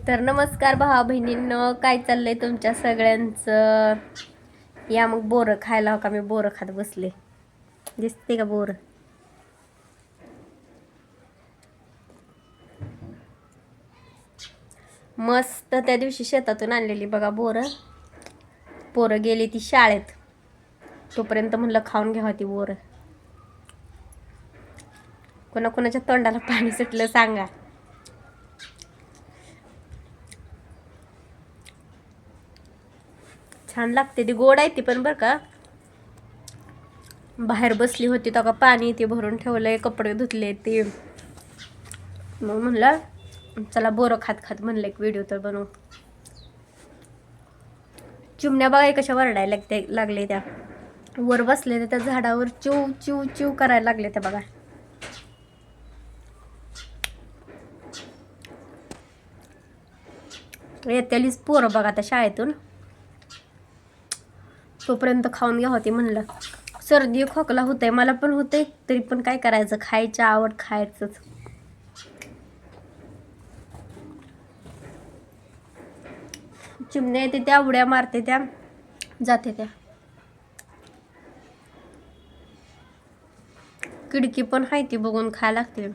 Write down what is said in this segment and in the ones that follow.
तर नमस्कार भावा बहिणींनो, काय चाललंय तुमच्या सगळ्यांचं? या मग बोरं खायला. हो का, मी बोरं खात बसले. दिसते का बोरं? मस्त त्या दिवशी शेतातून आणलेली बघा बोरं. पोरं गेली ती शाळेत, तोपर्यंत म्हणलं खाऊन घ्यावा ती बोरं. कोणाकोणाच्या तोंडाला पाणी सुटलं सांगा. छान लागते ती, गोड आहे ती पण बरं का. बाहेर बसली होती तेव्हा पाणी ते भरून ठेवलंय, कपडे धुतले ते. मग म्हणलं चला बोरं खात खात म्हणलं एक व्हिडिओ तर बनवू. चिमण्या बघा कशा वरडायला लागले त्या. वर बसले त्या झाडावर चिव चिव चिव करायला लागले त्या बघा. येत्यालीच पोरं बघा आता शाळेतून, तोपर्यंत खाऊन घ्या होती म्हणलं. सर्दी खोकला होतंय, मला पण होतंय, तरी पण काय करायचं, खायची आवड खायचंच. चिमण्या येते त्या, उड्या मारते त्या, जाते त्या. किडकी पण आहे ती बघून खायला लागते.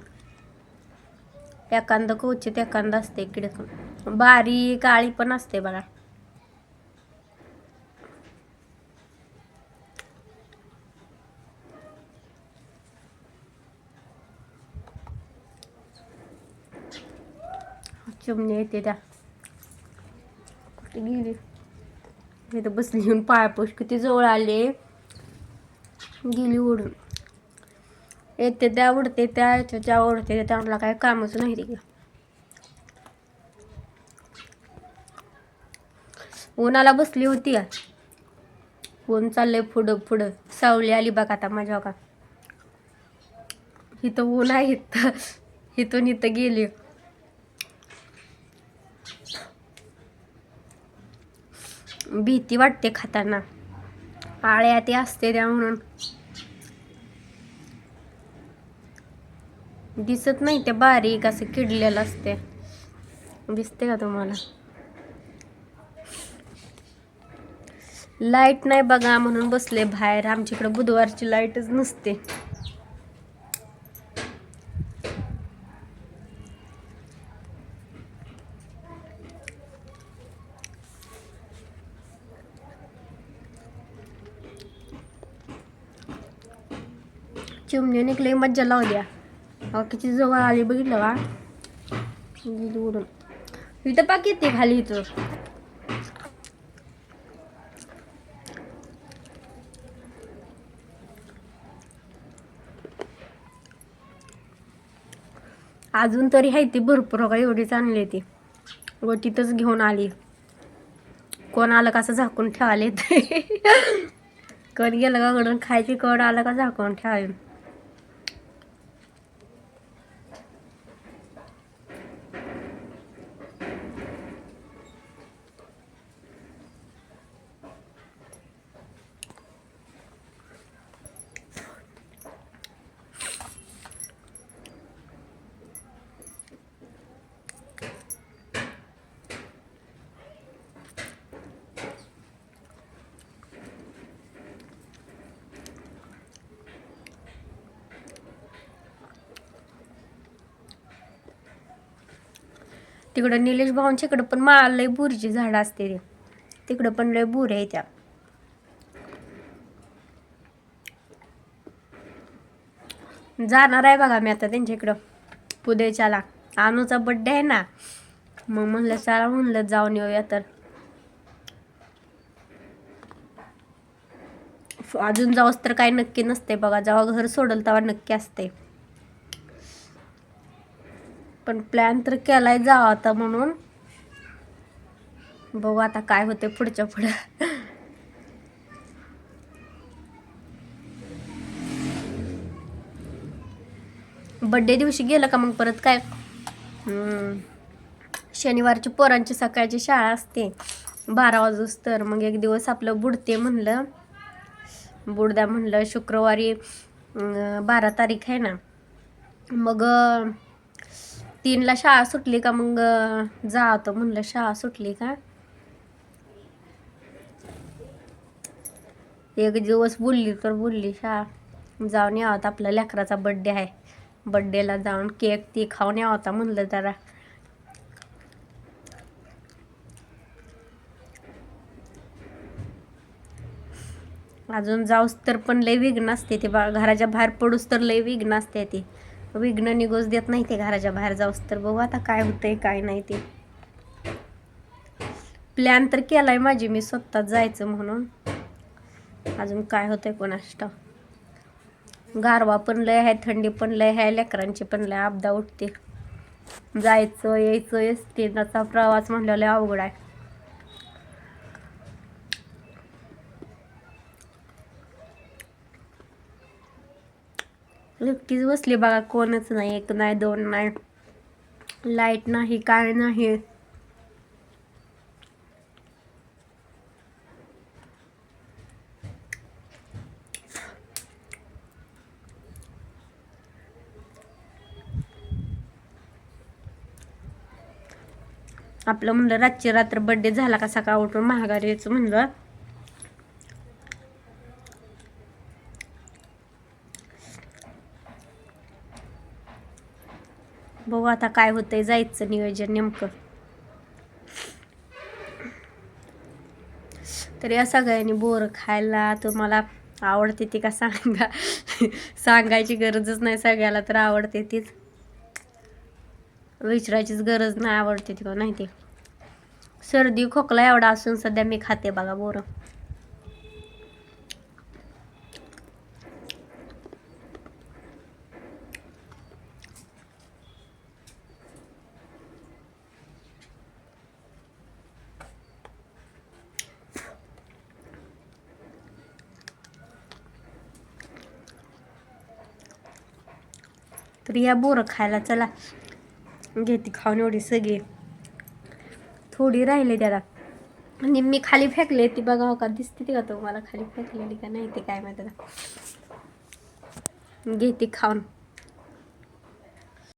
एखादं क्वचित एखादं असते किडक, बारीक काळी पण असते बघा. चिमणी येते त्या, कुठे गेली? इथं बसली येऊन पायापोश, किती जवळ आले, गेली उडून. येते त्या उडते त्या, त्या उडते त्या, मला काय कामच नाही रे. उन्हाला बसली होती, ऊन चाललंय पुढं पुढं. सावली आली बघा आता माझ्या का. इथं ऊन आहे, इथून इथं गेली. भीती वाटते खाताना, आळ्या ते असते त्या म्हणून. दिसत नाही ते, बारीक असं किडलेलं असते. दिसते का तुम्हाला? लाईट नाही बघा म्हणून बसले बाहेर. आमच्याकडे बुधवारची लाईटच नसते. चिमणी निघले, मज्जा लावू द्या. किती जवळ आली बघितलं का, गेली उडून. इथं पाक येते खाली इथं. अजून तरी आहे ती भरपूर का, एवढीच आणली ती व तिथंच घेऊन आली. कोण आलं कसं झाकून ठेवाले कोण गेलं का कडून खायची, कोण आलं का झाकून ठेवाले. तिकडं निलेश भाऊंच्या इकडं पण लय बुरीची झाडं असते रे, तिकडं पण लय बुरे आहे त्या. जाणार आहे बघा मी आता त्यांच्या इकडं पुदेच्याला. अनुचा बड्डे आहे ना, मग म्हणलं चला म्हणलं जाऊन येऊया. तर अजून जाऊस तर काय नक्की नसते बघा, जेव्हा घर सोडल तेव्हा नक्की असते. पण प्लॅन तर केलाय जावं आता म्हणून, बघू आता काय होते पुढच्या पुढं. बड्डे दिवशी गेलं का मग परत काय, शनिवारची पोरांची सकाळची शाळा असते 12 वाजूस, तर मग एक दिवस आपलं बुडते म्हणलं, बुडद्या म्हणलं. शुक्रवारी 12 तारीख आहे ना, मग 3ला शाळा सुटली का मग जातो म्हणलं. शाळा सुटली का एक दिवस बोलली तर बोलली शाळा जाऊन यावं. आपल्या लेकराचा बड्डे आहे, बड्डेला जाऊन केक ती खाऊन यावं म्हणलं जरा. अजून जाऊस तर पण लय विघ्न असते ते बा. घराच्या बाहेर पडूस तर लय विघ्न असते ते. विघ्न निघूस देत नाही ते घराच्या बाहेर जाऊस तर. बघू आता काय होतंय काय नाही ते. प्लॅन तर केलाय माझी मी स्वतः जायचं म्हणून. अजून काय होतंय कोणास ठाऊक. गारवा पण लय आहे, थंडी पण लय आहे, लेकरांची पण लय आपदा उठते. जायचं यायचं एसटीचा प्रवास म्हणलं लय अवघड आहे. एकटीच बसली बघा, कोणच नाही. एक नाही दोन नाही, लाईट नाही काय नाही. आपलं म्हणलं रातची रात्र बड्डे झाला का सकाळ उठून महागारी यायचं म्हणलं. बघू आता काय होतंय, जायचं नियोजन नेमकं. तरी या सगळ्यांनी बोर खायला तुम्हाला आवडते ती का सांगा. सांगायची गरजच नाही, सगळ्याला तर आवडते तीच. विचारायचीच गरज नाही आवडते ती का नाही ते. सर्दी खोकला एवढा असून सध्या मी खाते बघा बोरं. तर या बोरं खायला चला. घेते खाऊन एवढी सगळी. थोडी राहिली त्याला आणि मी खाली फेकले ती बघा. हो का दिसते ती का तुम्हाला खाली फेकलेली का नाही ते काय माहिती. घेते खाऊन.